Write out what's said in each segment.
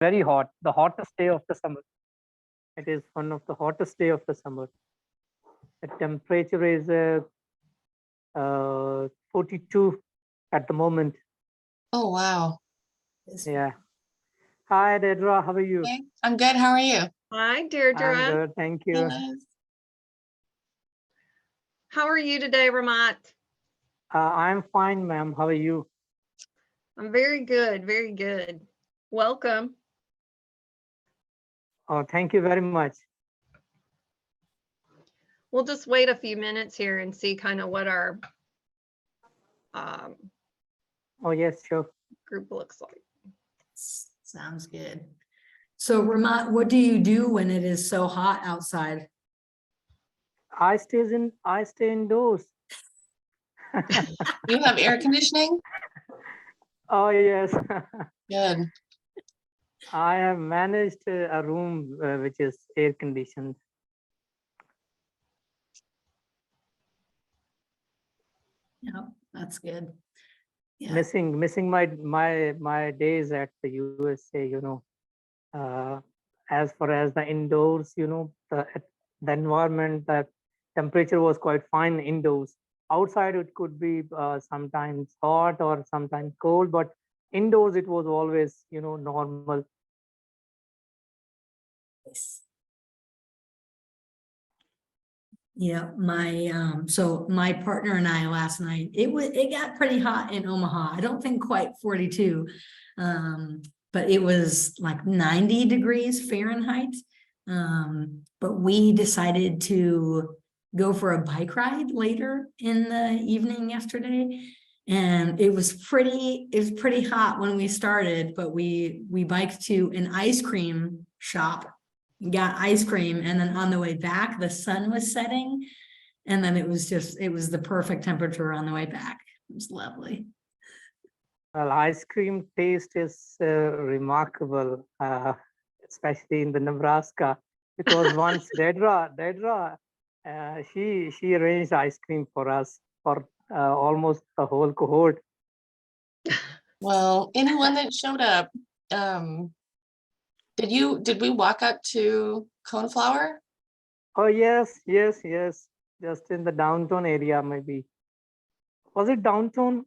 very hot, the hottest day of the summer. It is one of the hottest day of the summer. The temperature is 42 at the moment. Oh, wow. Yeah. Hi, Dedra. How are you? Okay. I'm good. How are you? Hi, I'm Deirdre. good. Thank you. Liz? How are you today, Ramat? I'm fine, ma'am. How are you? I'm very good, very good. Welcome. Oh, thank you very much. We'll just wait a few minutes here and see kind of what our Oh, yes, sure. group looks like. Sounds good. So Ramat, what do you do when it is so hot outside? I stay indoors. You have air conditioning? Oh, yes. Good. I have managed a room which is air conditioned. Yeah, that's good. Yeah, Missing my days at the USA, as far as the indoors, the environment, the temperature was quite fine indoors. Outside it could be sometimes hot or sometimes cold, but indoors it was always, normal. nice. Yeah, so my partner and I last night, it got pretty hot in Omaha. I don't think quite 42. But it was like 90 degrees Fahrenheit. But we decided to go for a bike ride later in the evening yesterday. And it was pretty hot when we started, but we biked to an ice cream shop, got ice cream, and then on the way back the sun was setting, and then it was the perfect temperature on the way back. It was lovely. Well, ice cream taste is remarkable, especially in the Nebraska, because once Dedra, she arranged ice cream for us for almost the whole cohort. Well, anyone that showed up, did we walk up to Coneflower? Oh yes, just in the downtown area, maybe. Was it downtown?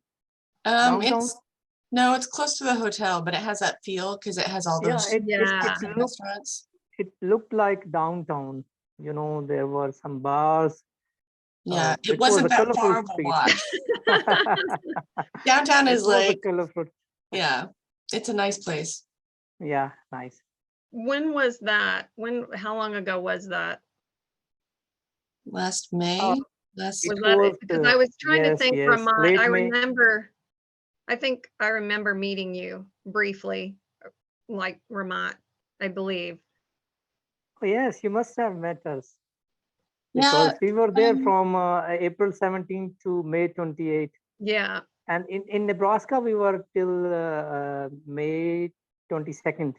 Downtown? No, it's close to the hotel, but it has that feel because it has all Yeah, those shops and restaurants. it looked like downtown. There were some bars. Yeah, it It was a wasn't that colorful far of a street. walk. Downtown It is was a like, colorful. yeah, it's a nice place. Yeah, nice. When was that? How long ago was that? Last May? Uh, Last It Was that was, because I was trying to yes, think, yes, Ramat, late I May. think I remember meeting you briefly, like Ramat, I believe. Oh, yes, you must have met us Yeah, because we were there from April 17 to May 28. Yeah. And in Nebraska, we were till May 22nd.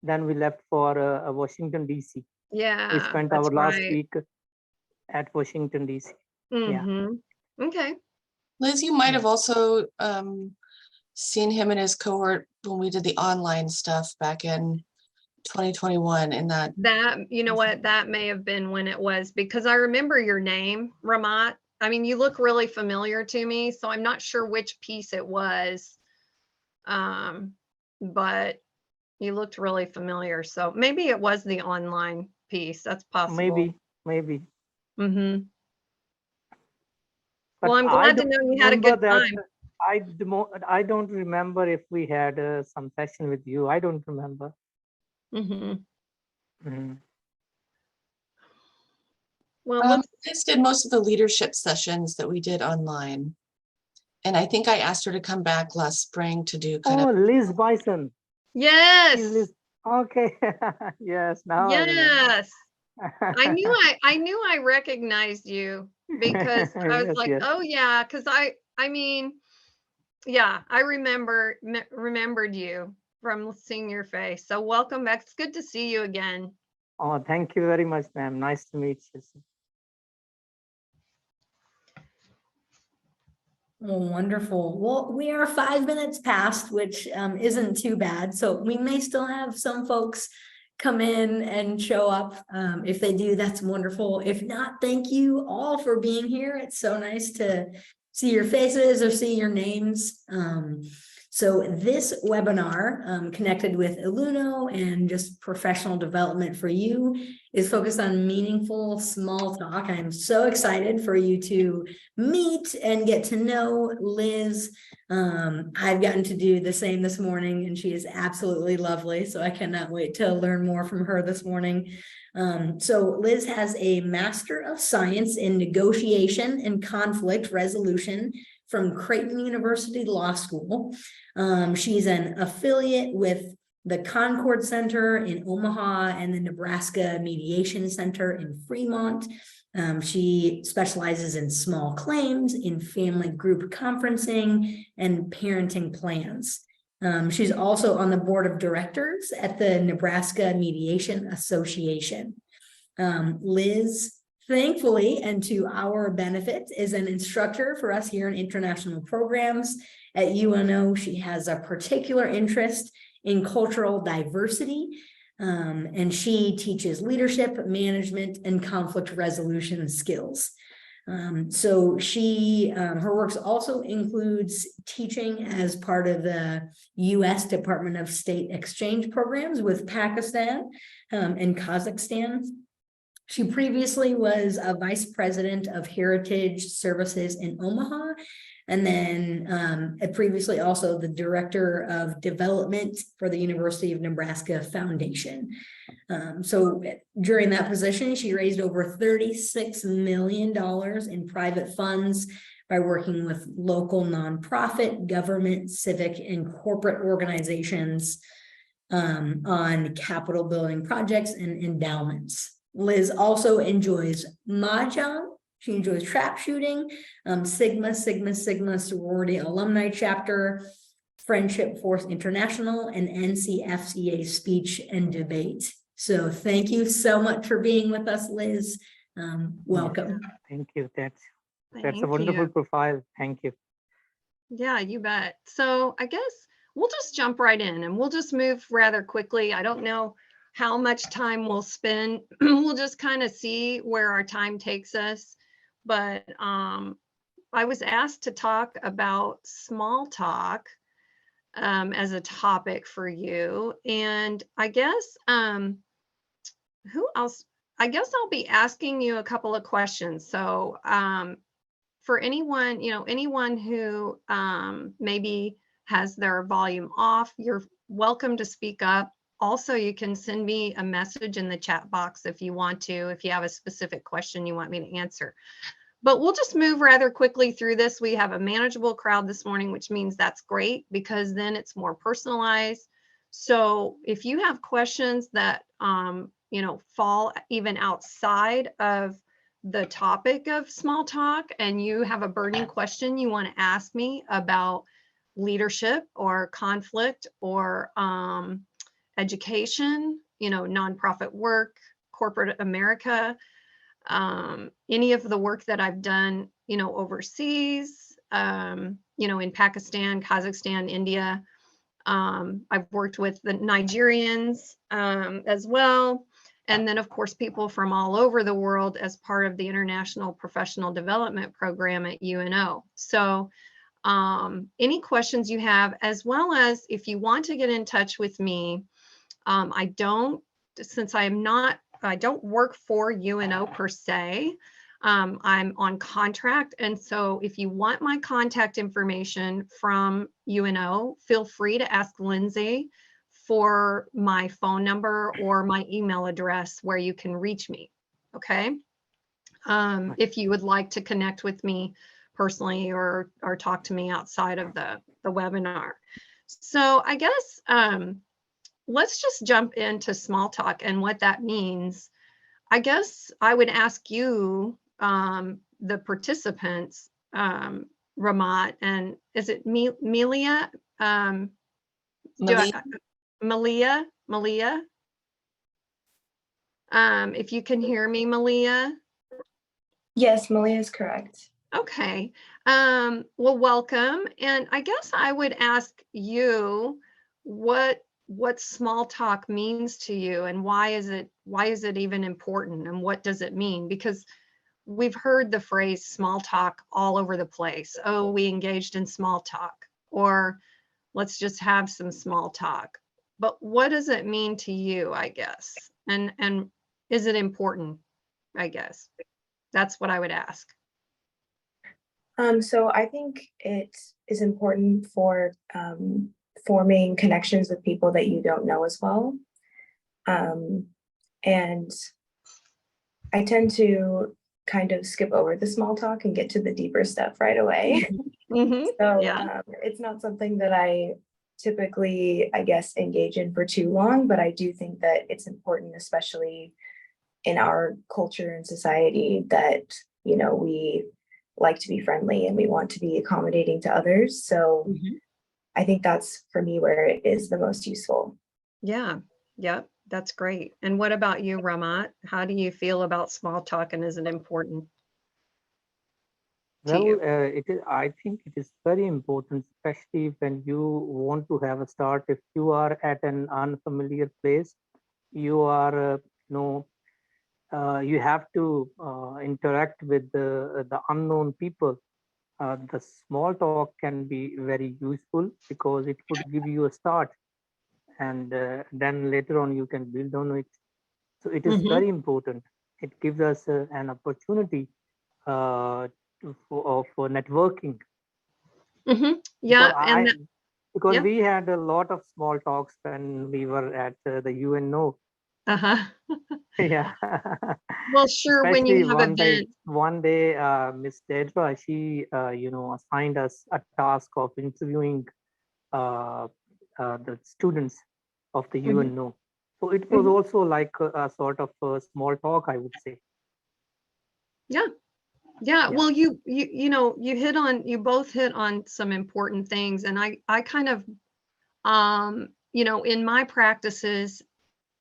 Then we left for Washington, D.C. Yeah. We spent that's our last right. week at Washington, D.C. Yeah. Mm-hmm. Okay. Liz, you might have also seen him and his cohort when we did the online stuff back in 2021 in that. You know what, that may have been when it was, because I remember your name, Ramat. I mean, you look really familiar to me, so I'm not sure which piece it was. But you looked really familiar. So maybe it was the online piece. That's possible. Maybe. Mm-hmm. But Well, I'm glad to know you had a good time. I don't remember if we had some session with you. I don't remember. Mm-hmm. Mhm. Well, Liz did most of the leadership sessions that we did online. And I think I asked her to come back last spring to do kind Oh, of. Liz Bison. yes. Liz. Okay. Yes. Now I remember. Yes. I knew I recognized you because I was Yes, like, yes. oh yeah, because I mean, yeah, I remembered you from seeing your face. So welcome back. It's good to see you again. Oh, thank you very much, ma'am. Nice to meet you. Well, wonderful. Well, we are 5 minutes past, which isn't too bad. So we may still have some folks come in and show up. If they do, that's wonderful. If not, thank you all for being here. It's so nice to see your faces or see your names. So this webinar, connected with Illuno and just professional development for you, is focused on meaningful small talk. I'm so excited for you to meet and get to know Liz. I've gotten to do the same this morning, and she is absolutely lovely. So I cannot wait to learn more from her this morning. So Liz has a Master of Science in Negotiation and Conflict Resolution from Creighton University Law School. She's an affiliate with the Concord Center in Omaha and the Nebraska Mediation Center in Fremont. She specializes in small claims, in family group conferencing, and parenting plans. She's also on the board of directors at the Nebraska Mediation Association. Liz, thankfully, and to our benefit, is an instructor for us here in international programs at UNO. She has a particular interest in cultural diversity, and she teaches leadership, management, and conflict resolution skills. So her works also includes teaching as part of the U.S. Department of State exchange programs with Pakistan and Kazakhstan. She previously was a vice president of Heritage Services in Omaha, and then previously also the director of development for the University of Nebraska Foundation. So during that position, she raised over $36 million in private funds by working with local nonprofit, government, civic, and corporate organizations on capital building projects and endowments. Liz also enjoys mahjong. She enjoys trap shooting, Sigma sorority alumni chapter, Friendship Force International, and NCFCA speech and debate. So thank you so much for being with us, Liz. Welcome. Thank you. That's Thank a wonderful you. profile. Thank you. Yeah, you bet. So I guess we'll just jump right in and we'll just move rather quickly. I don't know how much time we'll spend. We'll just kind of see where our time takes us. But I was asked to talk about small talk as a topic for you. And I guess, who else? I guess I'll be asking you a couple of questions. So for anyone, anyone who maybe has their volume off, you're welcome to speak up. Also, you can send me a message in the chat box if you want to, if you have a specific question you want me to answer. But we'll just move rather quickly through this. We have a manageable crowd this morning, which means that's great because then it's more personalized. So if you have questions that, fall even outside of the topic of small talk and you have a burning question you want to ask me about leadership or conflict or education, nonprofit work, corporate America, any of the work that I've done, overseas, in Pakistan, Kazakhstan, India. I've worked with the Nigerians as well. And then, of course, people from all over the world as part of the International Professional Development Program at UNO. So any questions you have, as well as if you want to get in touch with me, I don't work for UNO per se. I'm on contract. And so if you want my contact information from UNO, feel free to ask Lindsay for my phone number or my email address where you can reach me. Okay. If you would like to connect with me personally or talk to me outside of the webinar. So I guess, let's just jump into small talk and what that means. I guess I would ask you, the participants, Ramat, and is it Melia? Malia? If you can hear me, Malia. Yes, Malia is correct. Okay. Well, welcome. And I guess I would ask you what small talk means to you, and why is it even important, and what does it mean? Because we've heard the phrase small talk all over the place. Oh, we engaged in small talk, or let's just have some small talk. But what does it mean to you, I guess? And is it important, I guess? That's what I would ask. So I think it is important for forming connections with people that you don't know as well. And I tend to kind of skip over the small talk and get to the deeper stuff right away. So Yeah. it's not something that I typically, I guess, engage in for too long, but I do think that it's important, especially in our culture and society, that, we like to be friendly and we want to be accommodating to others. So Mhm. I think that's for me where it is the most useful. Yeah. Yep. That's great. And what about you, Ramat? How do you feel about small talk, and is it important to Well, you? it is. I think it is very important, especially when you want to have a start. If you are at an unfamiliar place, you are, you have to interact with the unknown people. The small talk can be very useful because it would give you a start, and then later on you can build on it. So it is Hmm. very important. It gives us an opportunity for networking, Hmm. because Yeah. And I that, because yeah. we had a lot of small talks when we were at the UNO. Uh-huh. Yeah. Well, sure. When Especially you have events. one day, Miss Dedra, she assigned us a task of interviewing uh, the students of the Mhm. UNO. So it was Mhm. also like a sort of a small talk, I would say. Yeah. Yeah. Yeah. Well, you both hit on some important things. And I kind of, in my practices,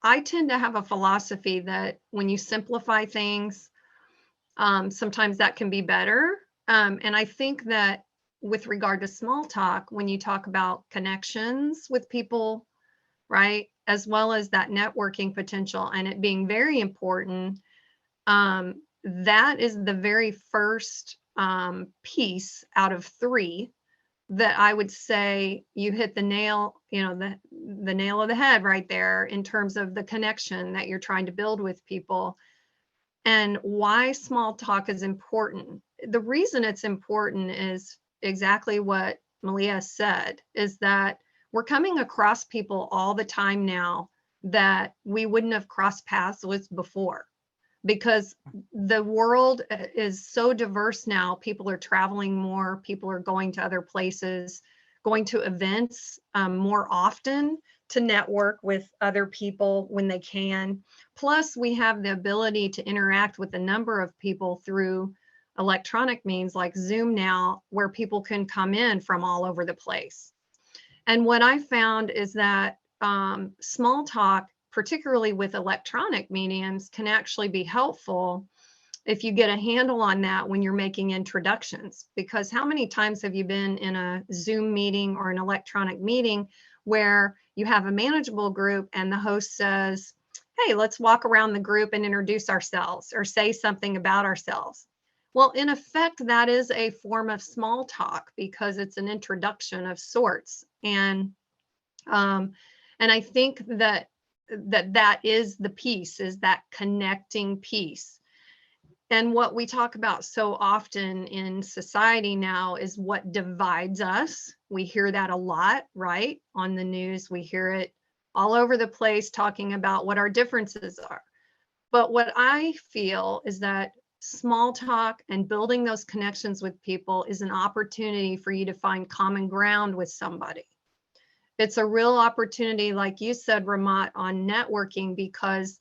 I tend to have a philosophy that when you simplify things, sometimes that can be better. And I think that with regard to small talk, when you talk about connections with people, right, as well as that networking potential and it being very important, that is the very first piece out of three that I would say you hit the nail, the nail of the head right there in terms of the connection that you're trying to build with people. And why small talk is important. The reason it's important is exactly what Malia said, is that we're coming across people all the time now that we wouldn't have crossed paths with before, because the world is so diverse now. People are traveling more, people are going to other places, going to events more often to network with other people when they can. Plus, we have the ability to interact with a number of people through electronic means like Zoom now, where people can come in from all over the place. And what I found is that small talk, particularly with electronic mediums, can actually be helpful if you get a handle on that when you're making introductions. Because how many times have you been in a Zoom meeting or an electronic meeting where you have a manageable group and the host says, hey, let's walk around the group and introduce ourselves or say something about ourselves? Well, in effect, that is a form of small talk because it's an introduction of sorts. Um, and I think that is the piece, is that connecting piece. And what we talk about so often in society now is what divides us. We hear that a lot, right? On the news, we hear it all over the place talking about what our differences are. But what I feel is that small talk and building those connections with people is an opportunity for you to find common ground with somebody. It's a real opportunity, like you said, Ramat, on networking, because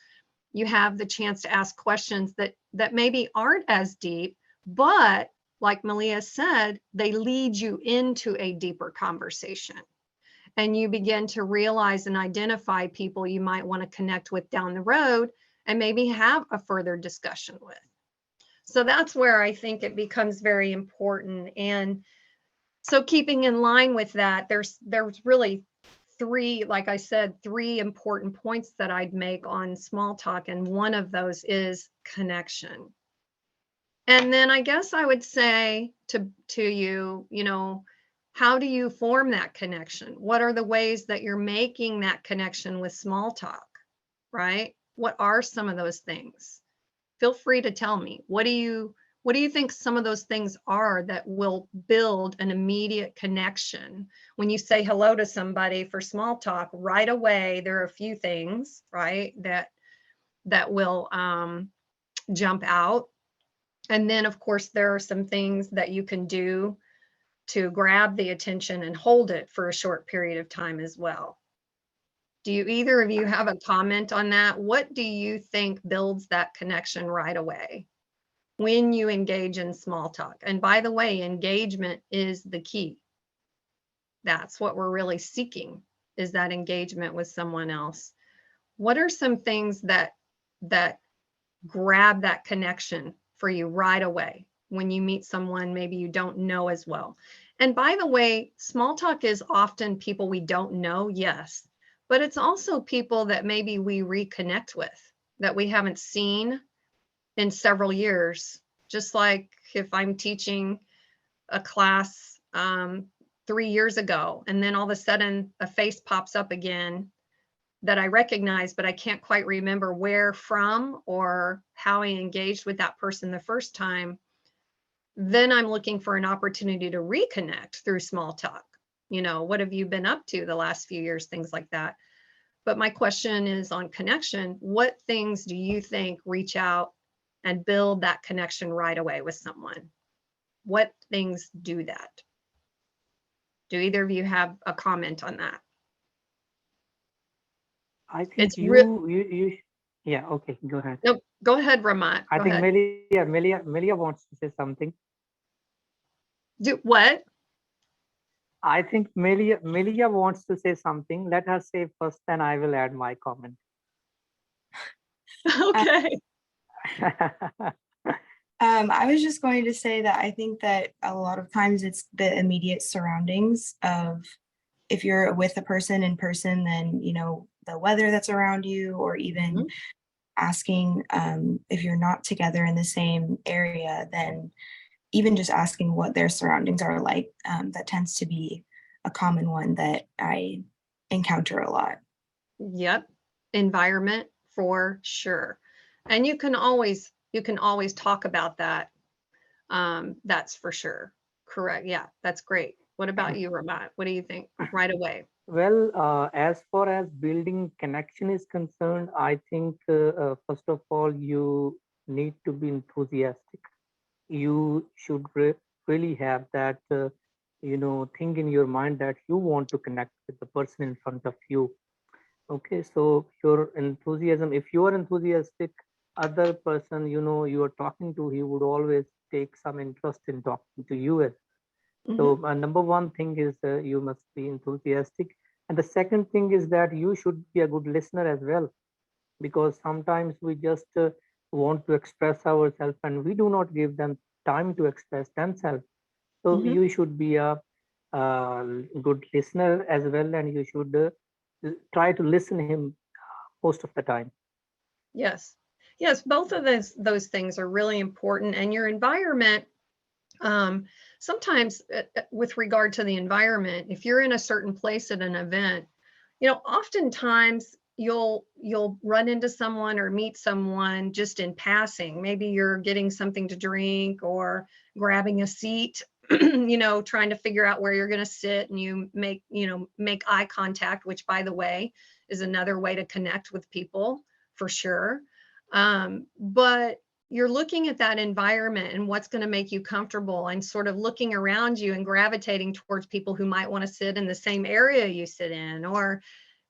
you have the chance to ask questions that maybe aren't as deep, but like Malia said, they lead you into a deeper conversation. And you begin to realize and identify people you might want to connect with down the road and maybe have a further discussion with. So that's where I think it becomes very important. And so keeping in line with that, there's really three, like I said, three important points that I'd make on small talk. And one of those is connection. And then I guess I would say to you, you know, how do you form that connection? What are the ways that you're making that connection with small talk, right? What are some of those things? Feel free to tell me. What do you think some of those things are that will build an immediate connection? When you say hello to somebody for small talk, right away, there are a few things, right, that will jump out. And then, of course, there are some things that you can do to grab the attention and hold it for a short period of time as well. Do you either of you have a comment on that? What do you think builds that connection right away when you engage in small talk? And by the way, engagement is the key. That's what we're really seeking, is that engagement with someone else. What are some things that grab that connection for you right away when you meet someone maybe you don't know as well? And by the way, small talk is often people we don't know, yes, but it's also people that maybe we reconnect with that we haven't seen in several years. Just like if I'm teaching a class 3 years ago, and then all of a sudden a face pops up again that I recognize, but I can't quite remember where from or how I engaged with that person the first time, then I'm looking for an opportunity to reconnect through small talk. You know, what have you been up to the last few years, things like that. But my question is on connection. What things do you think reach out and build that connection right away with someone? What things do that? Do either of you have a comment on that? I think It's yeah, okay, go ahead. Nope. Go ahead, Ramat. I Go think ahead. Melia wants to say something. Do what? I think Melia wants to say something. Let her say first, then I will add my comment. Okay. I was just going to say that I think that a lot of times it's the immediate surroundings of, if you're with a person in person, then, you know, the weather that's around you, or even Mhm. asking, if you're not together in the same area, then even just asking what their surroundings are like, that tends to be a common one that I encounter a lot. Yep. Environment for sure. And you can always talk about that. That's for sure. Correct. Yeah, that's great. What about you, Ramat? What do you think right away? Well, as far as building connection is concerned, I think first of all, you need to be enthusiastic. You should really have that, thing in your mind that you want to connect with the person in front of you. Okay, so your enthusiasm, if you are enthusiastic, other person, you are talking to, he would always take some interest in talking to you as. So Mhm. number one thing is you must be enthusiastic. And the second thing is that you should be a good listener as well, because sometimes we just want to express ourselves and we do not give them time to express themselves. So Mhm. you should be a good listener as well, and you should try to listen him most of the time. Yes. Yes, both of those things are really important. And your environment, sometimes with regard to the environment, if you're in a certain place at an event, you know, oftentimes you'll run into someone or meet someone just in passing. Maybe you're getting something to drink or grabbing a seat, you know, trying to figure out where you're going to sit, and you make eye contact, which, by the way, is another way to connect with people for sure. But you're looking at that environment and what's going to make you comfortable, and sort of looking around you and gravitating towards people who might want to sit in the same area you sit in, or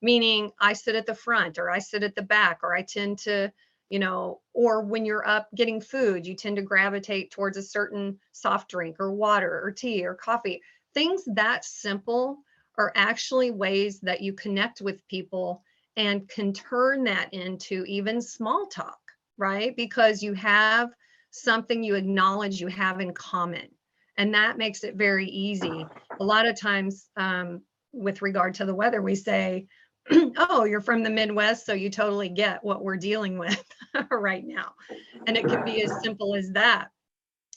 meaning I sit at the front or I sit at the back, or I tend to, you know, or when you're up getting food, you tend to gravitate towards a certain soft drink or water or tea or coffee. Things that simple are actually ways that you connect with people and can turn that into even small talk, right? Because you have something you acknowledge you have in common. And that makes it very easy. A lot of times, with regard to the weather, we say, oh, you're from the Midwest, so you totally get what we're dealing with right now. And it can be as simple as that.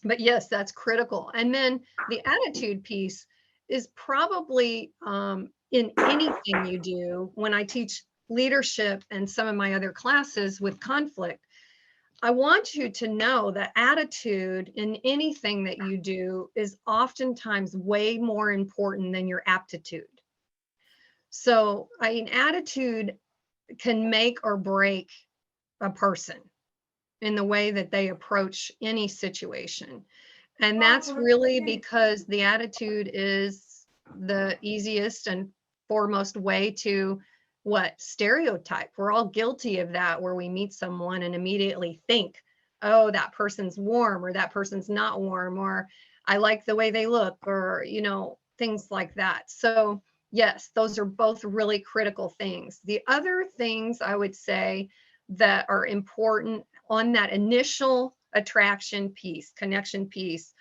But yes, that's critical. And then the attitude piece is probably in anything you do. When I teach leadership and some of my other classes with conflict, I want you to know that attitude in anything that you do is oftentimes way more important than your aptitude. So, I mean, attitude can make or break a person in the way that they approach any situation. And that's really because the attitude is the easiest and foremost way to stereotype. We're all guilty of that, where we meet someone and immediately think, oh, that person's warm, or that person's not warm, or I like the way they look, or, things like that. So yes, those are both really critical things. The other things I would say that are important on that initial attraction piece, connection piece,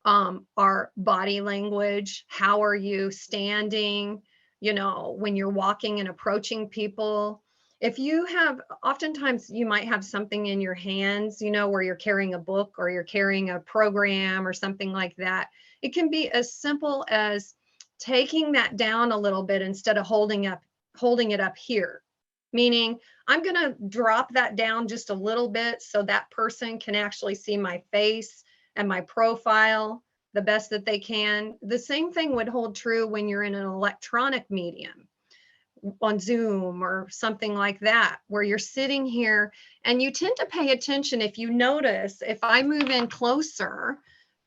our body language. How are you standing? When you're walking and approaching people. If you have, oftentimes you might have something in your hands, where you're carrying a book or you're carrying a program or something like that. It can be as simple as taking that down a little bit instead of holding it up here. Meaning, I'm going to drop that down just a little bit so that person can actually see my face and my profile the best that they can. The same thing would hold true when you're in an electronic medium on Zoom or something like that, where you're sitting here and you tend to pay attention. If you notice, if I move in closer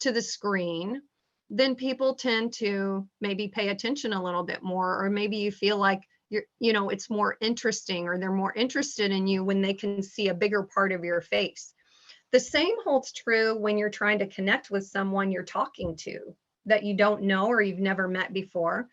to the screen, then people tend to maybe pay attention a little bit more, or maybe you feel like it's more interesting, or they're more interested in you when they can see a bigger part of your face. The same holds true when you're trying to connect with someone you're talking to that you don't know or you've never met before.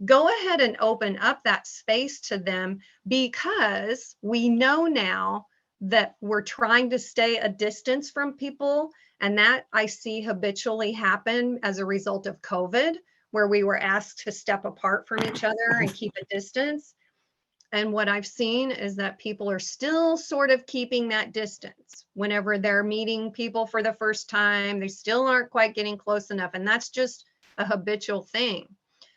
Go ahead and open up that space to them, because we know now that we're trying to stay a distance from people. And that I see habitually happen as a result of COVID, where we were asked to step apart from each other and keep a distance. And what I've seen is that people are still sort of keeping that distance. Whenever they're meeting people for the first time, they still aren't quite getting close enough. And that's just a habitual thing.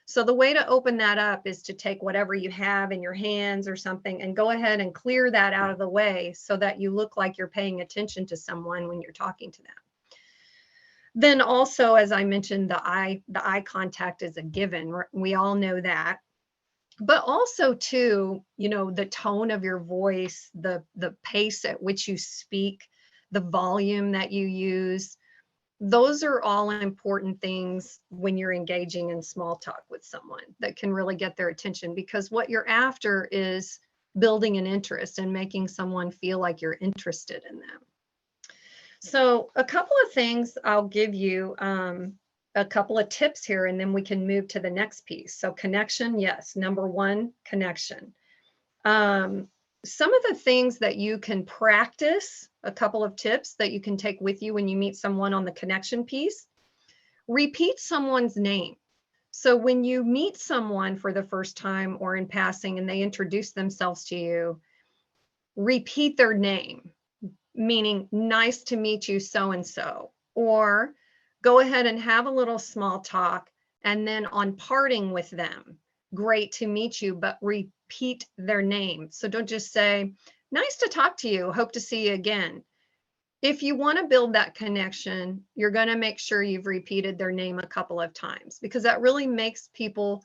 So the way to open that up is to take whatever you have in your hands or something and go ahead and clear that out of the way so that you look like you're paying attention to someone when you're talking to them. Then also, as I mentioned, the eye contact is a given. We all know that. But also too, the tone of your voice, the pace at which you speak, the volume that you use, those are all important things when you're engaging in small talk with someone that can really get their attention, because what you're after is building an interest and making someone feel like you're interested in them. So a couple of things I'll give you, a couple of tips here, and then we can move to the next piece. So connection, yes. Number one, connection. Some of the things that you can practice, a couple of tips that you can take with you when you meet someone on the connection piece. Repeat someone's name. So when you meet someone for the first time or in passing and they introduce themselves to you, repeat their name, meaning nice to meet you, so-and-so, or go ahead and have a little small talk, and then on parting with them, great to meet you, but repeat their name. So don't just say, nice to talk to you, hope to see you again. If you want to build that connection, you're going to make sure you've repeated their name a couple of times, because that really makes people,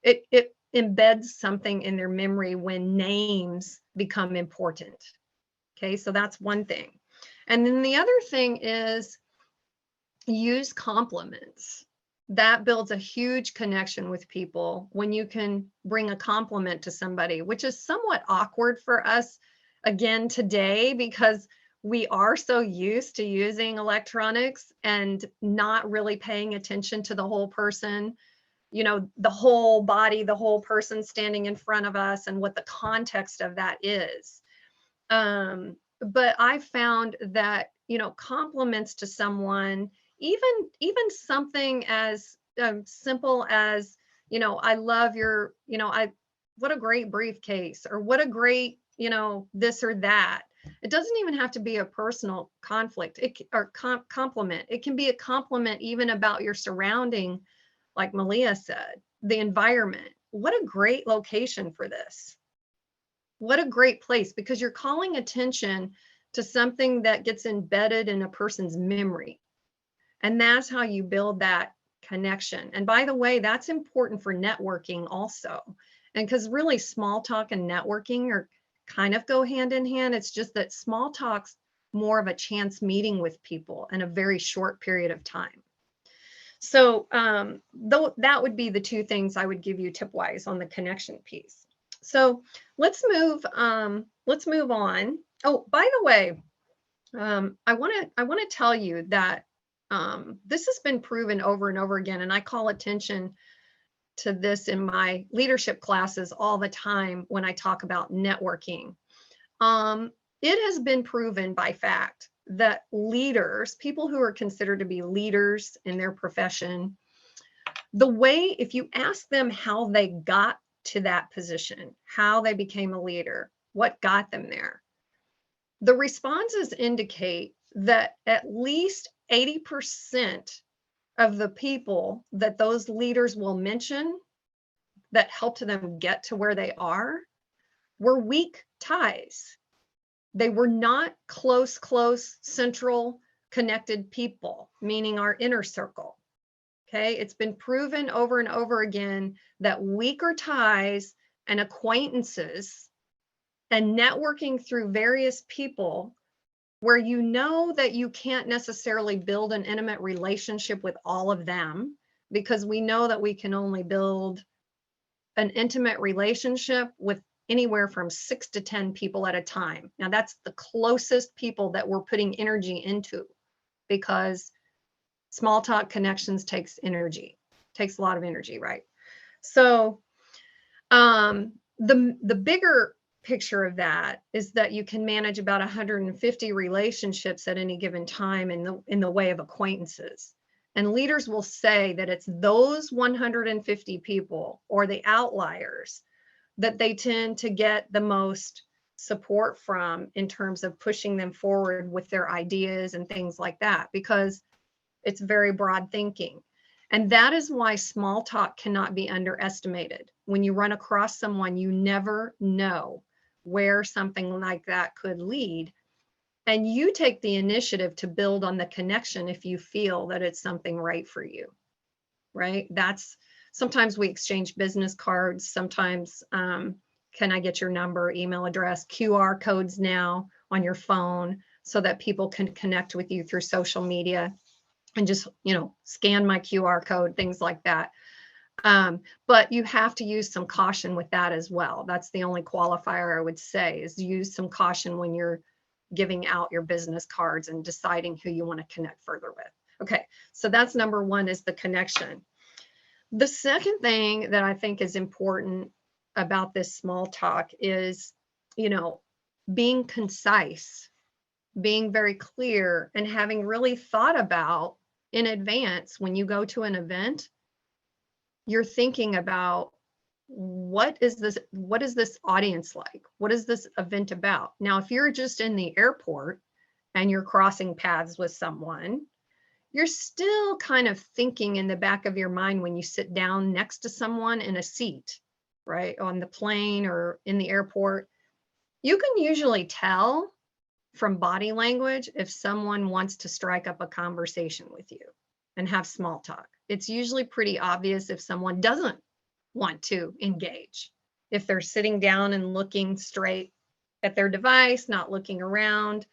it embeds something in their memory when names become important. Okay, so that's one thing. And then the other thing is use compliments. That builds a huge connection with people when you can bring a compliment to somebody, which is somewhat awkward for us again today, because we are so used to using electronics and not really paying attention to the whole person, the whole body, the whole person standing in front of us and what the context of that is. but I found that, compliments to someone, even something as simple as, I love your, what a great briefcase, or what a great, this or that. It doesn't even have to be a personal conflict or compliment. It can be a compliment even about your surrounding, like Malia said, the environment. What a great location for this. What a great place, because you're calling attention to something that gets embedded in a person's memory. And that's how you build that connection. And by the way, that's important for networking also. And because really small talk and networking are kind of go hand in hand. It's just that small talk's more of a chance meeting with people in a very short period of time. So though that would be the two things I would give you tip wise on the connection piece. So let's move on. Oh, by the way, I want to tell you that this has been proven over and over again, and I call attention to this in my leadership classes all the time when I talk about networking. It has been proven by fact that leaders, people who are considered to be leaders in their profession, the way, if you ask them how they got to that position, how they became a leader, what got them there, the responses indicate that at least 80% of the people that those leaders will mention that helped them get to where they are were weak ties. They were not close, central, connected people, meaning our inner circle. Okay, it's been proven over and over again that weaker ties and acquaintances and networking through various people where you know that you can't necessarily build an intimate relationship with all of them, because we know that we can only build an intimate relationship with anywhere from 6 to 10 people at a time. Now that's the closest people that we're putting energy into, because small talk connections takes energy, takes a lot of energy, right? So the bigger picture of that is that you can manage about 150 relationships at any given time in the way of acquaintances. And leaders will say that it's those 150 people, or the outliers, that they tend to get the most support from in terms of pushing them forward with their ideas and things like that, because it's very broad thinking. And that is why small talk cannot be underestimated. When you run across someone, you never know where something like that could lead. And you take the initiative to build on the connection if you feel that it's something right for you, right? That's, sometimes we exchange business cards. Sometimes, can I get your number, email address, QR codes now on your phone so that people can connect with you through social media and just, scan my QR code, things like that. But you have to use some caution with that as well. That's the only qualifier I would say, is use some caution when you're giving out your business cards and deciding who you want to connect further with. Okay, so that's number one, is the connection. The second thing that I think is important about this small talk is, being concise, being very clear, and having really thought about in advance when you go to an event, you're thinking about what is this audience like? What is this event about? Now, if you're just in the airport and you're crossing paths with someone, you're still kind of thinking in the back of your mind when you sit down next to someone in a seat, right? On the plane or in the airport, you can usually tell from body language if someone wants to strike up a conversation with you and have small talk. It's usually pretty obvious if someone doesn't want to engage. If they're sitting down and looking straight at their device, not looking around.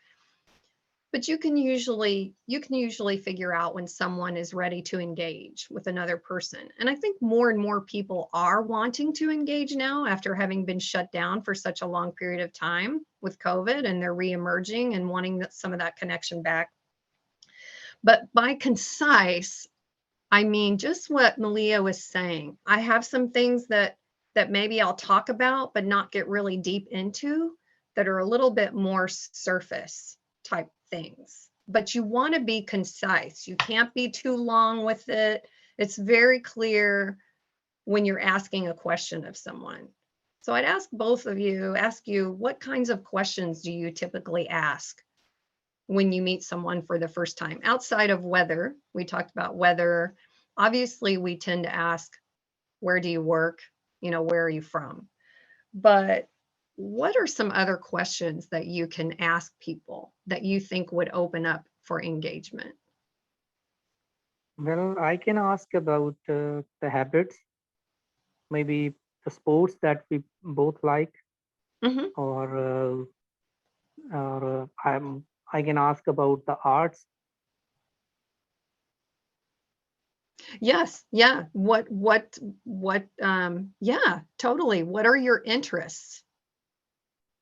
But you can usually figure out when someone is ready to engage with another person. And I think more and more people are wanting to engage now after having been shut down for such a long period of time with COVID, and they're reemerging and wanting some of that connection back. But by concise, I mean just what Malia was saying. I have some things that maybe I'll talk about, but not get really deep into, that are a little bit more surface type things, but you want to be concise. You can't be too long with it. It's very clear when you're asking a question of someone. So I'd ask both of you, what kinds of questions do you typically ask when you meet someone for the first time? Outside of weather, we talked about weather. Obviously, we tend to ask, where do you work? Where are you from? But what are some other questions that you can ask people that you think would open up for engagement? Well, I can ask about the habits, maybe the sports that we both like, Mhm. or I can ask about the arts. Yes, yeah. Yeah, totally. What are your interests?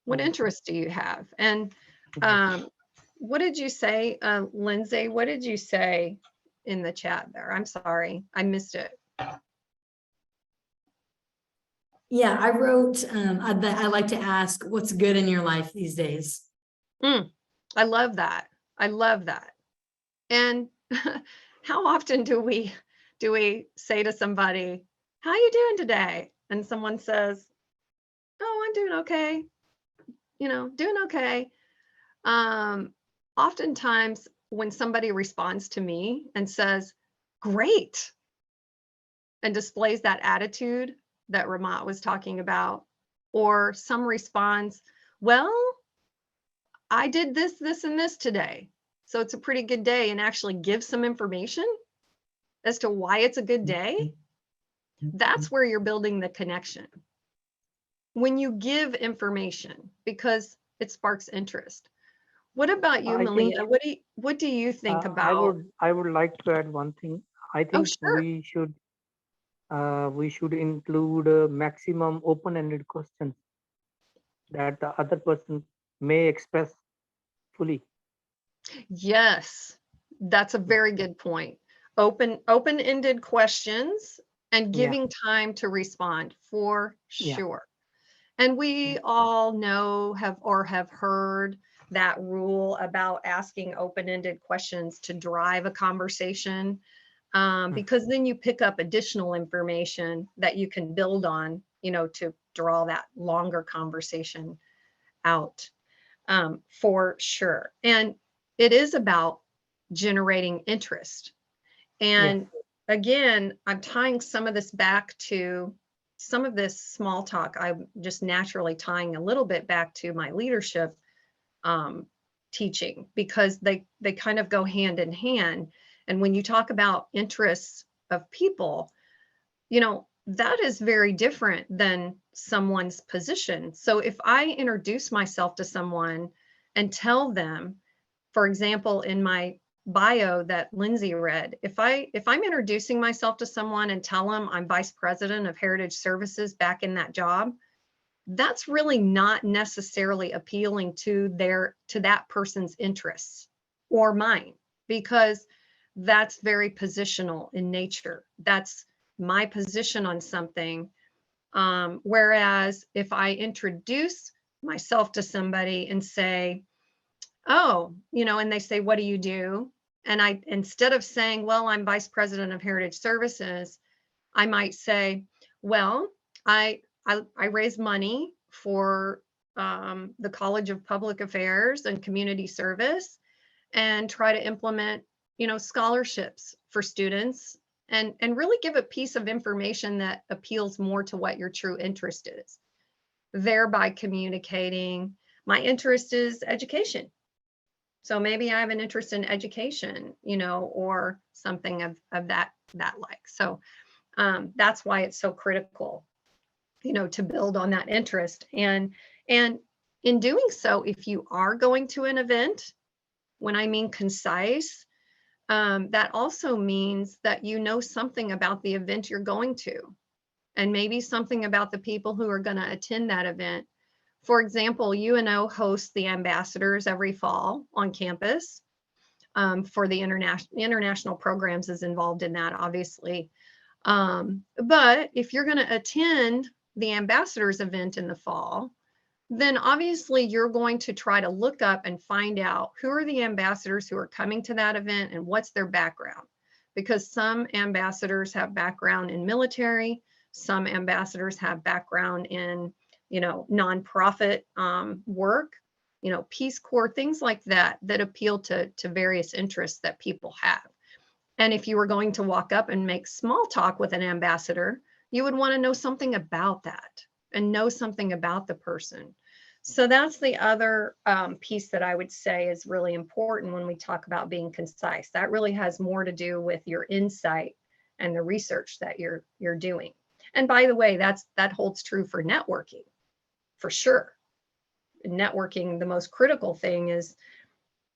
What Mm, interests do you have? And yes. what did you say, Lindsay? What did you say in the chat there? I'm sorry, I missed it. Yeah, I wrote, I like to ask, what's good in your life these days? I love that. I love that. And how often do we say to somebody, how you doing today? And someone says, oh, I'm doing okay. Doing okay. Oftentimes when somebody responds to me and says, great, and displays that attitude that Ramat was talking about, or some responds, well, I did this, this, and this today, so it's a pretty good day, and actually give some information as to why it's a good day, that's where you're building the connection. When you give information, because it sparks interest. What about you, I think Malia? What do you think I about? would like to add one thing. I Oh, think sure. we should include maximum open-ended questions that the other person may express fully. Yes, that's a very good point. Open-ended questions and Yeah, giving time to respond for yeah, sure. And we yeah. all know have heard that rule about asking open-ended questions to drive a conversation, because then you pick up additional information that you can build on, to draw that longer conversation out, for sure. And it is about generating interest. Yes. And again, I'm tying some of this back to some of this small talk. I'm just naturally tying a little bit back to my leadership teaching, because they kind of go hand in hand. And when you talk about interests of people, that is very different than someone's position. So if I introduce myself to someone and tell them, for example, in my bio that Lindsay read, if I'm introducing myself to someone and tell them I'm vice president of Heritage Services back in that job, that's really not necessarily appealing to that person's interests or mine, because that's very positional in nature. That's my position on something. Whereas if I introduce myself to somebody and say, oh, and they say, what do you do? And I, instead of saying, well, I'm vice president of Heritage Services, I might say, well, I raise money for the College of Public Affairs and Community Service, and try to implement, scholarships for students, and really give a piece of information that appeals more to what your true interest is, thereby communicating my interest is education. So maybe I have an interest in education, or something of that like. So that's why it's so critical, to build on that interest. And in doing so, if you are going to an event, when I mean concise, that also means that you know something about the event you're going to, and maybe something about the people who are going to attend that event. For example, UNO hosts the ambassadors every fall on campus. For the international programs is involved in that, obviously. But if you're going to attend the ambassadors event in the fall, then obviously you're going to try to look up and find out who are the ambassadors who are coming to that event and what's their background. Because some ambassadors have background in military, some ambassadors have background in, nonprofit work, Peace Corps, things like that, that appeal to various interests that people have. And if you were going to walk up and make small talk with an ambassador, you would want to know something about that and know something about the person. So that's the other piece that I would say is really important when we talk about being concise. That really has more to do with your insight and the research that you're doing. And by the way, that holds true for networking, for sure. Networking, the most critical thing is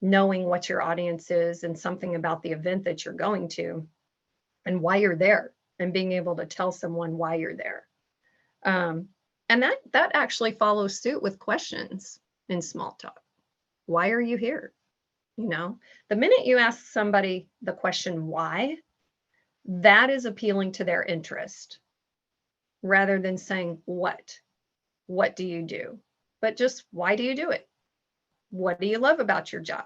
knowing what your audience is and something about the event that you're going to and why you're there, and being able to tell someone why you're there. And that actually follows suit with questions in small talk. Why are you here? The minute you ask somebody the question why, that is appealing to their interest, rather than saying what do you do? But just, why do you do it? What do you love about your job?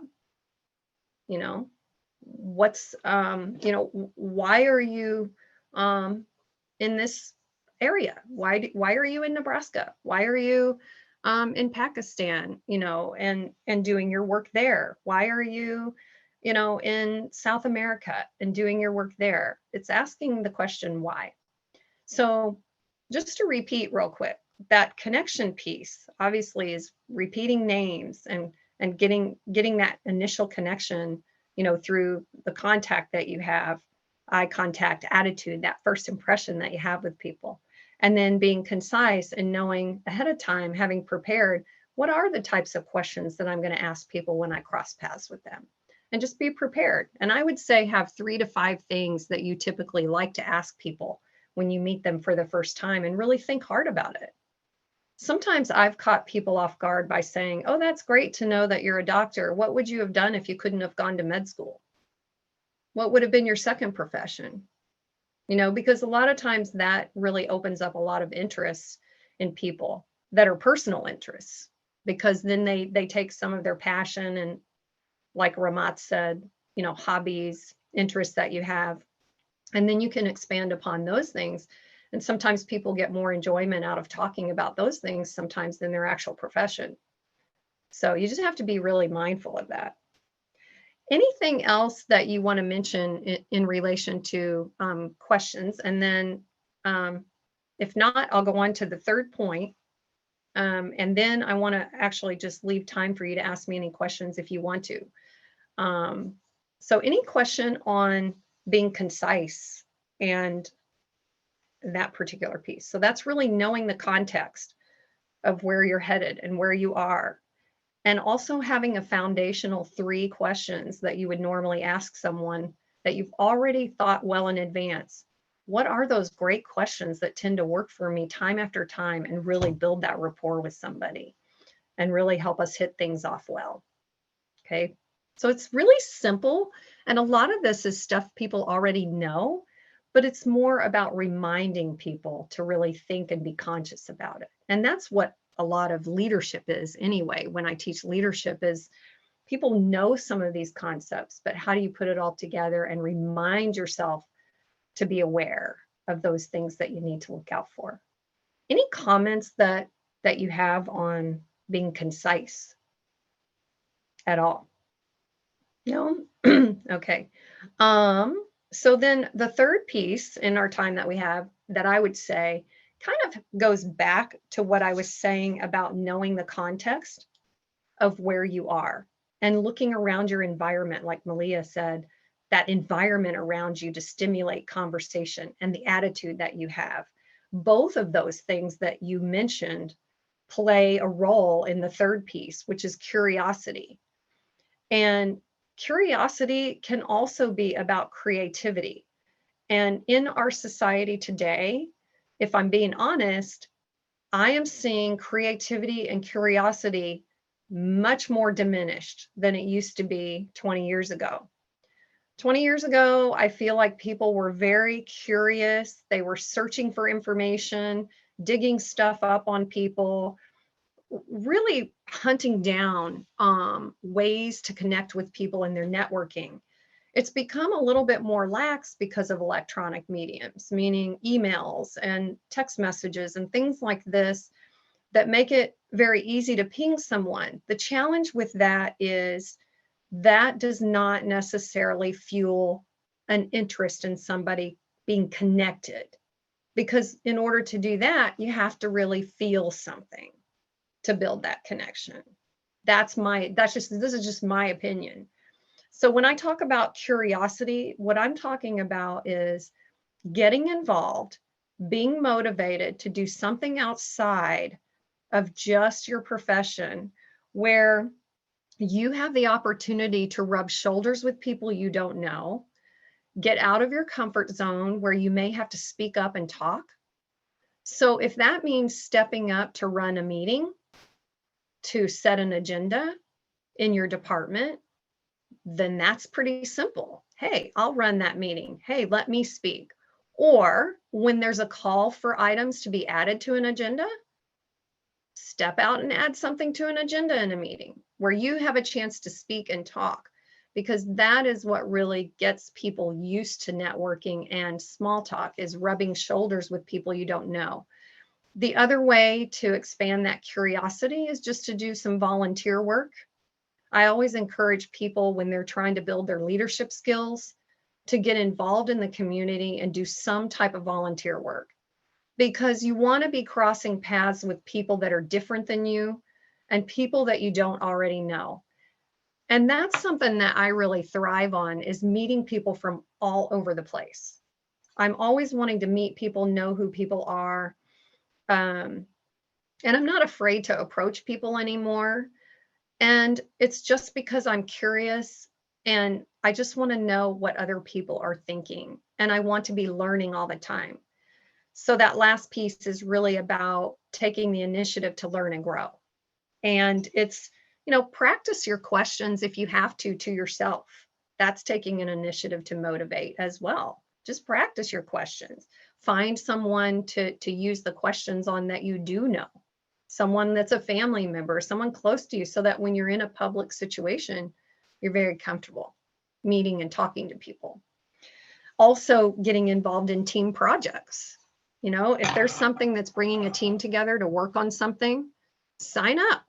What's, why are you in this area? Why are you in Nebraska? Why are you in Pakistan, and doing your work there? Why are you, in South America and doing your work there? It's asking the question why. So just to repeat real quick, that connection piece obviously is repeating names and getting that initial connection, through the contact that you have, eye contact, attitude, that first impression that you have with people. And then being concise and knowing ahead of time, having prepared, what are the types of questions that I'm going to ask people when I cross paths with them? And just be prepared. And I would say have 3 to 5 things that you typically like to ask people when you meet them for the first time, and really think hard about it. Sometimes I've caught people off guard by saying, oh, that's great to know that you're a doctor. What would you have done if you couldn't have gone to med school? What would have been your second profession? Because a lot of times that really opens up a lot of interests in people that are personal interests, because then they take some of their passion and, like Ramat said, hobbies, interests that you have, and then you can expand upon those things. And sometimes people get more enjoyment out of talking about those things sometimes than their actual profession. So you just have to be really mindful of that. Anything else that you want to mention in relation to questions? And then if not, I'll go on to the third point. And then I want to actually just leave time for you to ask me any questions if you want to. So any question on being concise and that particular piece. So that's really knowing the context of where you're headed and where you are. And also having a foundational 3 questions that you would normally ask someone that you've already thought well in advance. What are those great questions that tend to work for me time after time and really build that rapport with somebody and really help us hit things off well? Okay, so it's really simple. And a lot of this is stuff people already know, but it's more about reminding people to really think and be conscious about it. And that's what a lot of leadership is anyway. When I teach leadership, is people know some of these concepts, but how do you put it all together and remind yourself to be aware of those things that you need to look out for? Any comments that you have on being concise at all? No? Okay. So then the third piece in our time that we have, that I would say kind of goes back to what I was saying about knowing the context of where you are and looking around your environment, like Malia said, that environment around you to stimulate conversation and the attitude that you have. Both of those things that you mentioned play a role in the third piece, which is curiosity. And curiosity can also be about creativity. And in our society today, if I'm being honest, I am seeing creativity and curiosity much more diminished than it used to be 20 years ago. 20 years ago, I feel like people were very curious. They were searching for information, digging stuff up on people, really hunting down ways to connect with people in their networking. It's become a little bit more lax because of electronic mediums, meaning emails and text messages and things like this that make it very easy to ping someone. The challenge with that is that does not necessarily fuel an interest in somebody being connected, because in order to do that, you have to really feel something to build that connection. This is just my opinion. So when I talk about curiosity, what I'm talking about is getting involved, being motivated to do something outside of just your profession, where you have the opportunity to rub shoulders with people you don't know, get out of your comfort zone where you may have to speak up and talk. So if that means stepping up to run a meeting, to set an agenda in your department, then that's pretty simple. Hey, I'll run that meeting. Hey, let me speak. Or when there's a call for items to be added to an agenda, step out and add something to an agenda in a meeting where you have a chance to speak and talk, because that is what really gets people used to networking and small talk, is rubbing shoulders with people you don't know. The other way to expand that curiosity is just to do some volunteer work. I always encourage people when they're trying to build their leadership skills to get involved in the community and do some type of volunteer work, because you want to be crossing paths with people that are different than you and people that you don't already know. And that's something that I really thrive on, is meeting people from all over the place. I'm always wanting to meet people, know who people are. And I'm not afraid to approach people anymore. And it's just because I'm curious and I just want to know what other people are thinking. And I want to be learning all the time. So that last piece is really about taking the initiative to learn and grow. And it's, practice your questions if you have to yourself. That's taking an initiative to motivate as well. Just practice your questions. Find someone to use the questions on that you do know. Someone that's a family member, someone close to you, so that when you're in a public situation, you're very comfortable meeting and talking to people. Also, getting involved in team projects. If there's something that's bringing a team together to work on something, sign up.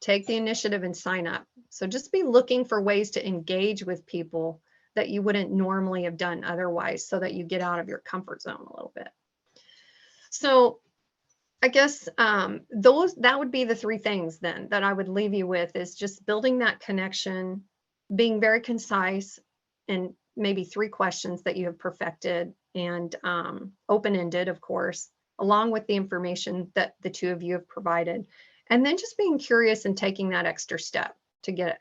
Take the initiative and sign up. So just be looking for ways to engage with people that you wouldn't normally have done otherwise, so that you get out of your comfort zone a little bit. So I guess that would be the three things then that I would leave you with, is just building that connection, being very concise, and maybe 3 questions that you have perfected, and open-ended, of course, along with the information that the 2 of you have provided. And then just being curious and taking that extra step to get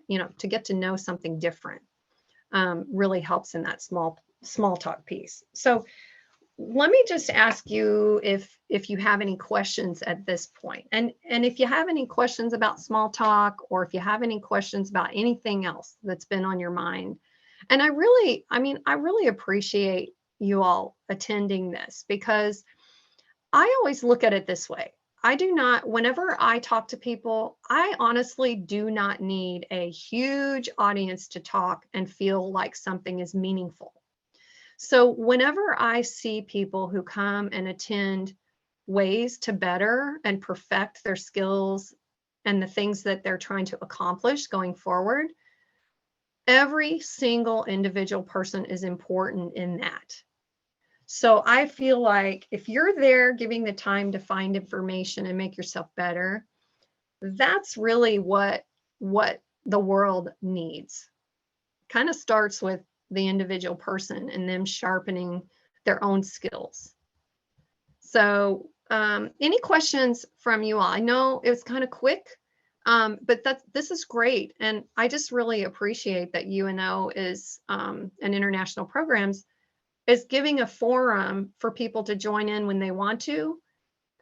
to know something different really helps in that small talk piece. So let me just ask you if you have any questions at this point. And if you have any questions about small talk, or if you have any questions about anything else that's been on your mind. And I really appreciate you all attending this, because I always look at it this way. Whenever I talk to people, I honestly do not need a huge audience to talk and feel like something is meaningful. So whenever I see people who come and attend ways to better and perfect their skills and the things that they're trying to accomplish going forward, every single individual person is important in that. So I feel like if you're there giving the time to find information and make yourself better, that's really what the world needs. Kind of starts with the individual person and them sharpening their own skills. So any questions from you all? I know it was kind of quick, but this is great. And I just really appreciate that UNO is and international programs is giving a forum for people to join in when they want to,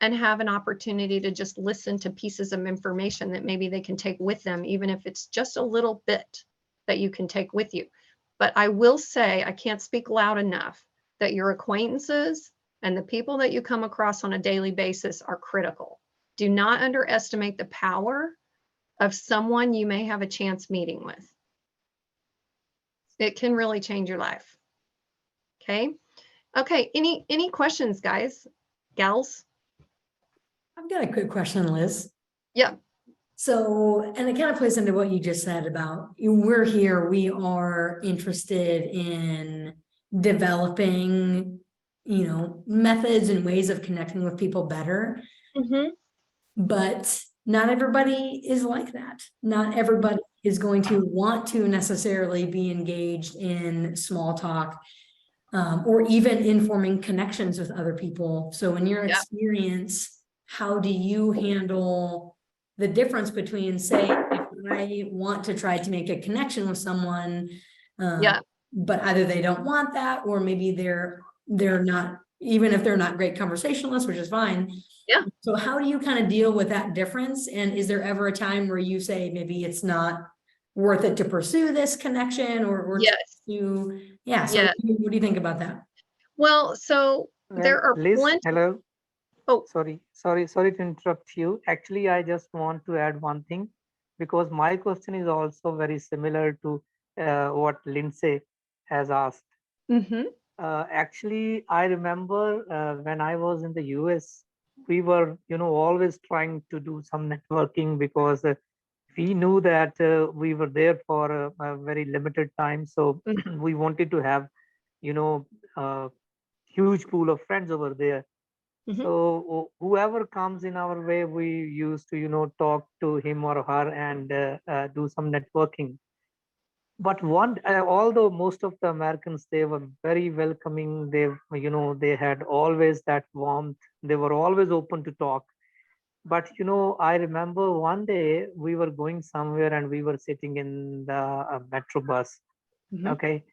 and have an opportunity to just listen to pieces of information that maybe they can take with them, even if it's just a little bit that you can take with you. But I will say, I can't speak loud enough, that your acquaintances and the people that you come across on a daily basis are critical. Do not underestimate the power of someone you may have a chance meeting with. It can really change your life. Okay. Okay. Any questions, guys, gals? I've got a quick question, Liz. Yeah. So, and it kind of plays into what you just said about we're here, we are interested in developing, methods and ways of connecting with people better. Mm-hmm. But not everybody is like that. Not everybody is going to want to necessarily be engaged in small talk, or even in forming connections with other people. So in your experience, how do you handle the difference between, say, if I want to try to make a connection with someone, but either they don't want that, or maybe they're not, even if they're not great conversationalists, which is fine. Yeah. So how do you kind of deal with that difference? And is there ever a time where you say maybe it's not worth it to pursue this connection, or Yes. to, yeah. So Yes. what do you think about that? Well, so there are Liz, plenty. hello. Oh, sorry to interrupt you. Actually, I just want to add one thing, because my question is also very similar to what Lindsay has asked. mm-hmm. Actually, I remember when I was in the US, we were, always trying to do some networking, because we knew that we were there for a very limited time. So we wanted to have, a huge pool of friends over there. Mm-hmm. So whoever comes in our way, we used to, talk to him or her and do some networking. But although most of the Americans, they were very welcoming, they had always that warmth, they were always open to talk. But I remember one day we were going somewhere and we were sitting in the metro bus. Mm-hmm. Okay,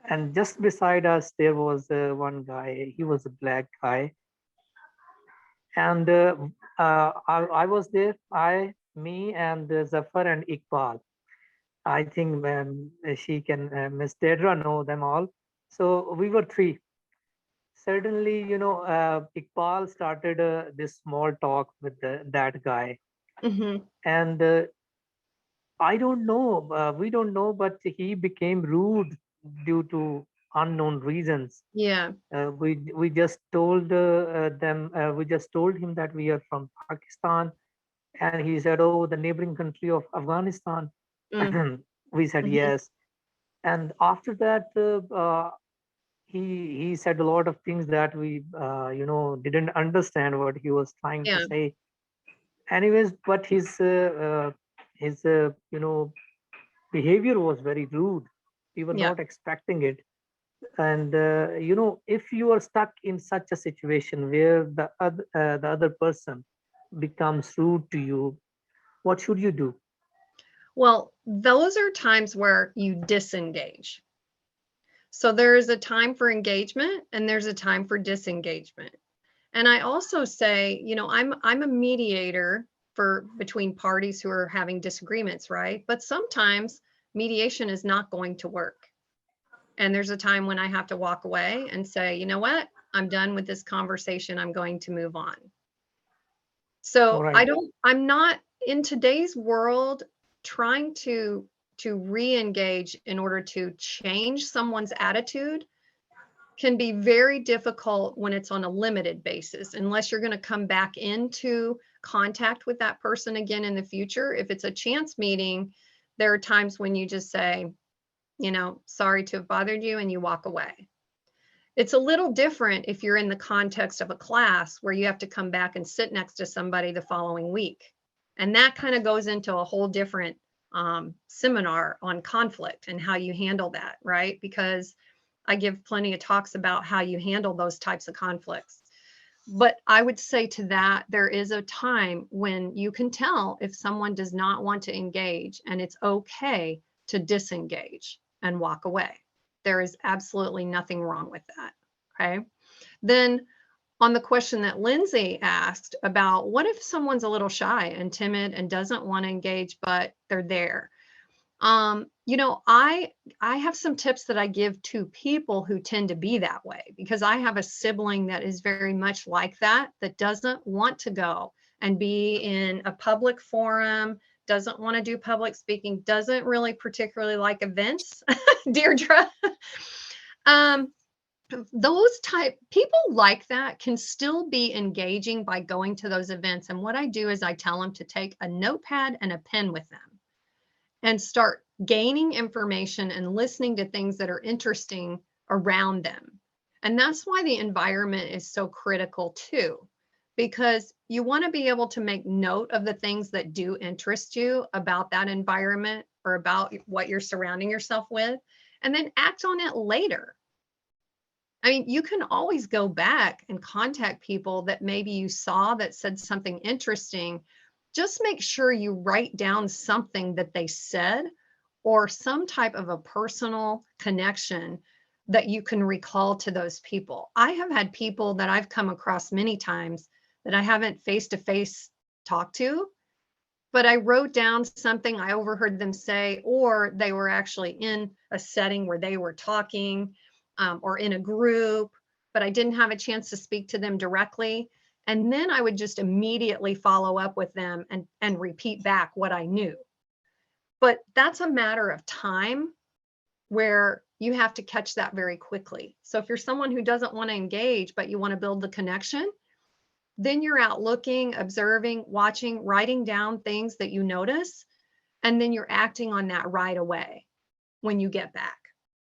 and just beside us there was one guy. He was a black guy, and I was there, me and Zafar and Iqbal. I think she can, Miss Dedra, know them all. So we were three. Suddenly, Iqbal started this small talk with that guy. Mm-hmm. And I don't know, we don't know, but he became rude due to unknown reasons. Yeah. We just told we just told him that we are from Pakistan. And he said, oh, the neighboring country of Afghanistan. We said, Mm-hmm. yes. And after that, he said a lot of things that we didn't understand what he was trying to say. Anyways, but his behavior was very rude. We were not expecting it. And if you are stuck in such a situation where the other person becomes rude to you, what should you do? Well, those are times where you disengage. So there is a time for engagement and there's a time for disengagement. And I also say, I'm a mediator between parties who are having disagreements, right? But sometimes mediation is not going to work. And there's a time when I have to walk away and say, you know what? I'm done with this conversation. I'm going to move on. So Right. I'm not in today's world trying to re-engage in order to change someone's attitude can be very difficult when it's on a limited basis, unless you're going to come back into contact with that person again in the future. If it's a chance meeting, there are times when you just say, sorry to have bothered you, and you walk away. It's a little different if you're in the context of a class where you have to come back and sit next to somebody the following week. And that kind of goes into a whole different seminar on conflict and how you handle that, right? Because I give plenty of talks about how you handle those types of conflicts. But I would say to that, there is a time when you can tell if someone does not want to engage, and it's okay to disengage and walk away. There is absolutely nothing wrong with that. Okay. Then on the question that Lindsay asked about what if someone's a little shy and timid and doesn't want to engage, but they're there. I have some tips that I give to people who tend to be that way, because I have a sibling that is very much like that doesn't want to go and be in a public forum, doesn't want to do public speaking, doesn't really particularly like events, Deirdre. Those type people like that can still be engaging by going to those events. And what I do is I tell them to take a notepad and a pen with them and start gaining information and listening to things that are interesting around them. And that's why the environment is so critical too, because you want to be able to make note of the things that do interest you about that environment or about what you're surrounding yourself with, and then act on it later. I mean, you can always go back and contact people that maybe you saw that said something interesting. Just make sure you write down something that they said or some type of a personal connection that you can recall to those people. I have had people that I've come across many times that I haven't face-to-face talked to, but I wrote down something I overheard them say, or they were actually in a setting where they were talking or in a group, but I didn't have a chance to speak to them directly. And then I would just immediately follow up with them and repeat back what I knew. But that's a matter of time where you have to catch that very quickly. So if you're someone who doesn't want to engage, but you want to build the connection, then you're out looking, observing, watching, writing down things that you notice, and then you're acting on that right away when you get back,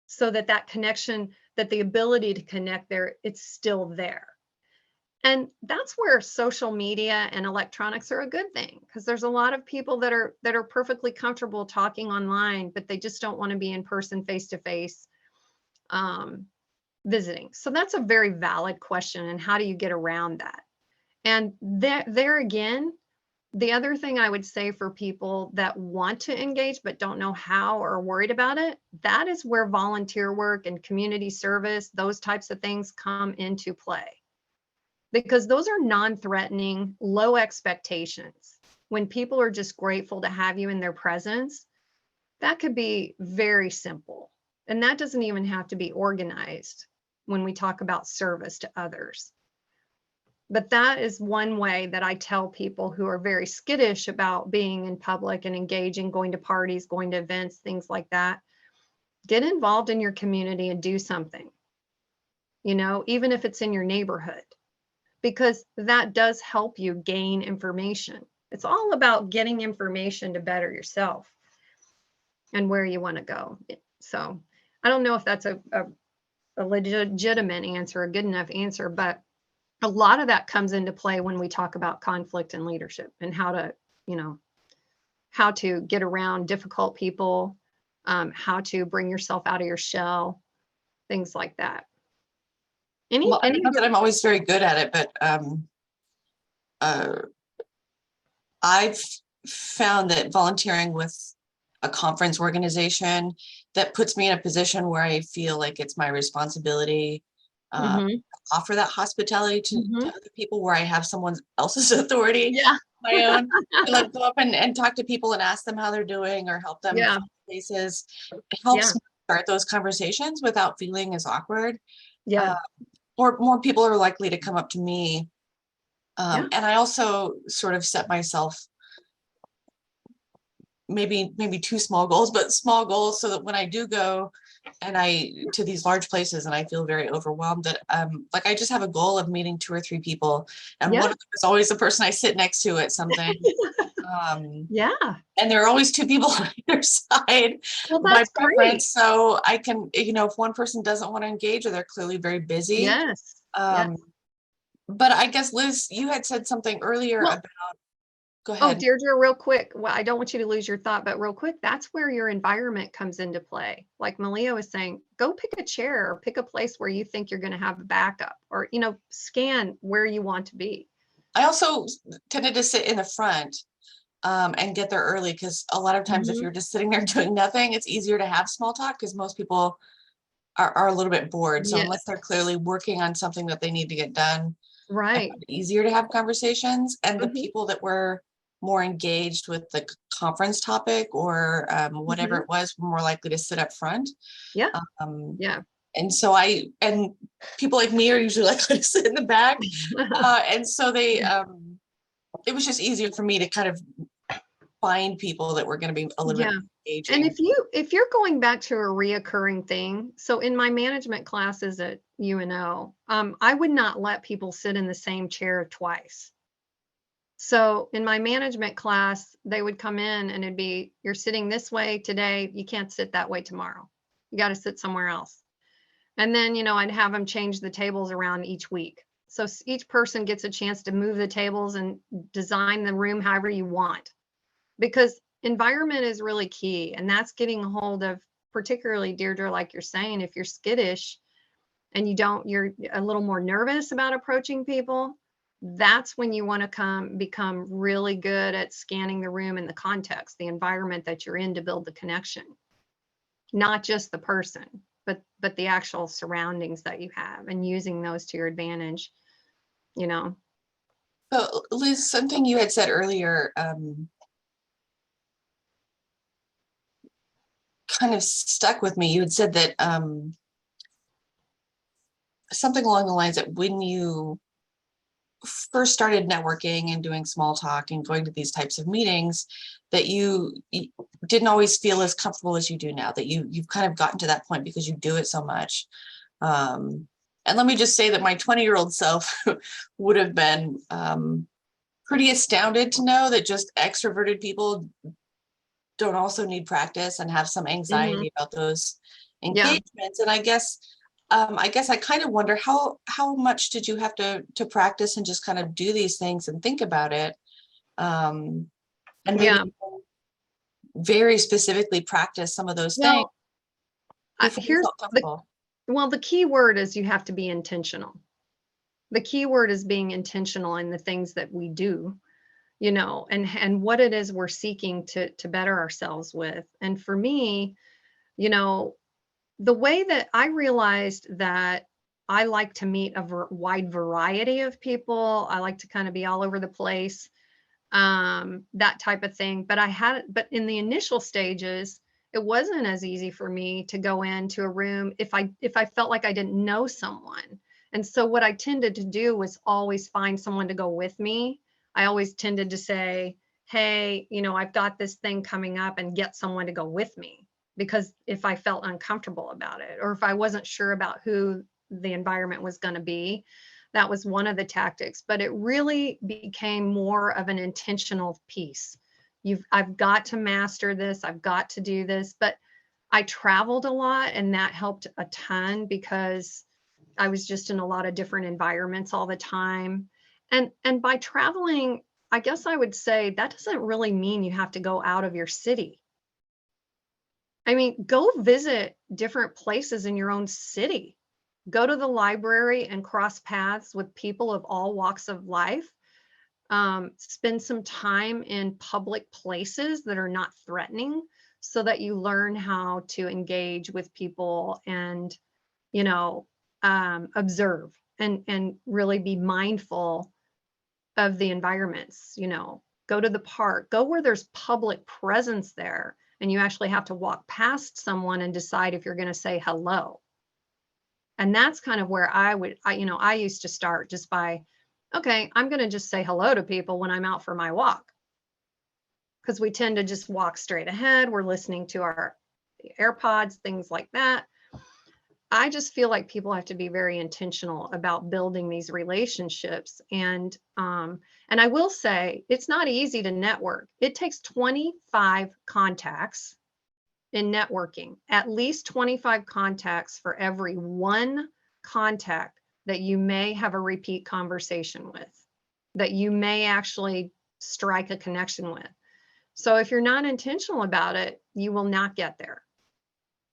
so that that connection, that the ability to connect there, it's still there. And that's where social media and electronics are a good thing, because there's a lot of people that are perfectly comfortable talking online, but they just don't want to be in person, face to face, visiting. So that's a very valid question. And how do you get around that? And there again, the other thing I would say for people that want to engage but don't know how or are worried about it, that is where volunteer work and community service, those types of things come into play. Because those are non-threatening, low expectations. When people are just grateful to have you in their presence, that could be very simple. And that doesn't even have to be organized when we talk about service to others. But that is one way that I tell people who are very skittish about being in public and engaging, going to parties, going to events, things like that. Get involved in your community and do something, you know, even if it's in your neighborhood, because that does help you gain information. It's all about getting information to better yourself and where you want to go. So I don't know if that's a legitimate answer, a good enough answer, but a lot of that comes into play when we talk about conflict and leadership and how to, you know, how to get around difficult people, how to bring yourself out of your shell, things like that. Well, I know that I'm always very good at it, but I've found that volunteering with a conference organization that puts me in a position where I feel like it's my responsibility offer that hospitality to other people, where I have someone else's authority, my own, to like go up and talk to people and ask them how they're doing or help them find places. It helps me start those conversations without feeling as awkward. Or more people are likely to come up to me. And I also sort of set myself maybe 2 small goals, but small goals, so that when I do go and to these large places and I feel very overwhelmed, that like I just have a goal of meeting 2 or 3 people, and one of them is always the person I sit next to at something. And there are always 2 people on either side by preference, so I can, you know, if one person doesn't want to engage or they're clearly very busy. But I guess, Liz, you had said something earlier about, go ahead. Oh, Deirdre, real quick. Well, I don't want you to lose your thought, but real quick, that's where your environment comes into play. Like Malia was saying, go pick a chair or pick a place where you think you're going to have a backup, or, you know, scan where you want to be. I also tended to sit in the front and get there early, because a lot of times if you're just sitting there doing nothing, it's easier to have small talk, because most people are a little bit bored. So unless they're clearly working on something that they need to get done, it's easier to have conversations. And the people that were more engaged with the conference topic or whatever it was, were more likely to sit up front. And so and people like me are usually likely to sit in the back. And so they it was just easier for me to kind of find people that were going to be a little bit engaging. And if you're going back to a reoccurring thing, so in my management classes at UNO, I would not let people sit in the same chair twice. So in my management class, they would come in and it'd be, you're sitting this way today, you can't sit that way tomorrow. You got to sit somewhere else. And then, you know, I'd have them change the tables around each week. So each person gets a chance to move the tables and design the room however you want. Because environment is really key. And that's getting a hold of, particularly Deirdre, like you're saying, if you're skittish and you're a little more nervous about approaching people, that's when you want to become really good at scanning the room and the context, the environment that you're in to build the connection. Not just the person, but the actual surroundings that you have and using those to your advantage, you know. So Liz, something you had said earlier kind of stuck with me. You had said that something along the lines that when you first started networking and doing small talk and going to these types of meetings, that you didn't always feel as comfortable as you do now, that you've kind of gotten to that point because you do it so much. And let me just say that my 20-year-old self would have been pretty astounded to know that just extroverted people don't also need practice and have some anxiety about those engagements. And I guess I kind of wonder how much did you have to practice and just kind of do these things and think about it, and maybe very specifically practice some of those things. Here's the key word is you have to be intentional. The key word is being intentional in the things that we do, you know, and what it is we're seeking to better ourselves with. And for me, you know, the way that I realized that I like to meet a wide variety of people, I like to kind of be all over the place, that type of thing. But in the initial stages, it wasn't as easy for me to go into a room if I felt like I didn't know someone. And so what I tended to do was always find someone to go with me. I always tended to say, hey, you know, I've got this thing coming up, and get someone to go with me. Because if I felt uncomfortable about it, or if I wasn't sure about who the environment was going to be, that was one of the tactics. But it really became more of an intentional piece. I've got to master this. I've got to do this. But I traveled a lot, and that helped a ton because I was just in a lot of different environments all the time. And by traveling, I guess I would say that doesn't really mean you have to go out of your city. I mean, go visit different places in your own city. Go to the library and cross paths with people of all walks of life. Spend some time in public places that are not threatening so that you learn how to engage with people and, you know, observe and really be mindful of the environments. You know, go to the park, go where there's public presence there. And you actually have to walk past someone and decide if you're going to say hello. And that's kind of where I used to start just by, okay, I'm going to just say hello to people when I'm out for my walk. Because we tend to just walk straight ahead. We're listening to our AirPods, things like that. I just feel like people have to be very intentional about building these relationships. And I will say it's not easy to network. It takes 25 contacts in networking, at least 25 contacts for every one contact that you may have a repeat conversation with, that you may actually strike a connection with. So if you're not intentional about it, you will not get there.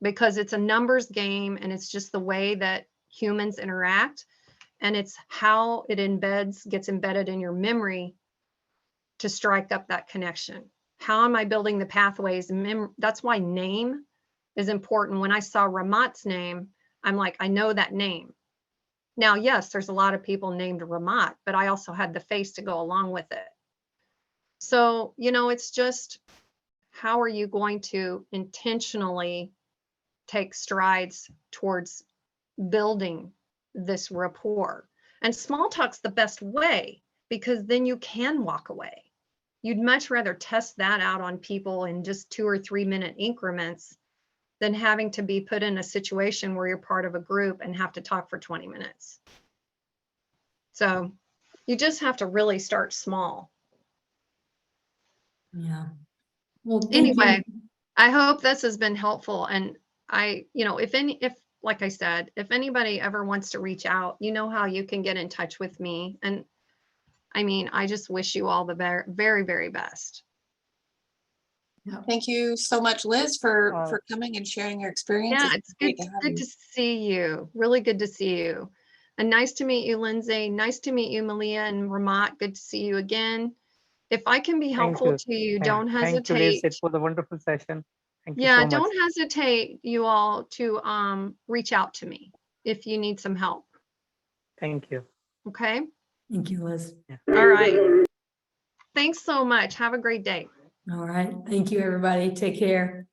Because it's a numbers game, and it's just the way that humans interact, and it's how it gets embedded in your memory to strike up that connection. How am I building the pathways? That's why name is important. When I saw Ramat's name, I'm like, I know that name. Now, yes, there's a lot of people named Ramat, but I also had the face to go along with it. So, you know, it's just, how are you going to intentionally take strides towards building this rapport? And small talk's the best way, because then you can walk away. You'd much rather test that out on people in just 2 or 3 minute increments than having to be put in a situation where you're part of a group and have to talk for 20 minutes. So you just have to really start small. Yeah. Well, thank Anyway, you. I hope this has been helpful. And if like I said, if anybody ever wants to reach out, you know how you can get in touch with me. And I mean, I just wish you all the very, very, very best. Thank you so much, Liz, for coming and sharing your experience. Yeah, it's great good, to have good you. to see you. Really good to see you. And nice to meet you, Lindsay. Nice to meet you, Malia and Ramat. Good to see you again. If I can be Thank helpful you. to you, Thank- don't Thank you, Liz. hesitate. It was a wonderful session. Thank you Yeah, so much. don't hesitate, you all, to reach out to me if you need some help. Thank you. Okay. Thank you, Liz. All right. Thanks so much. Have a great day. All right. Thank you, everybody. Take care.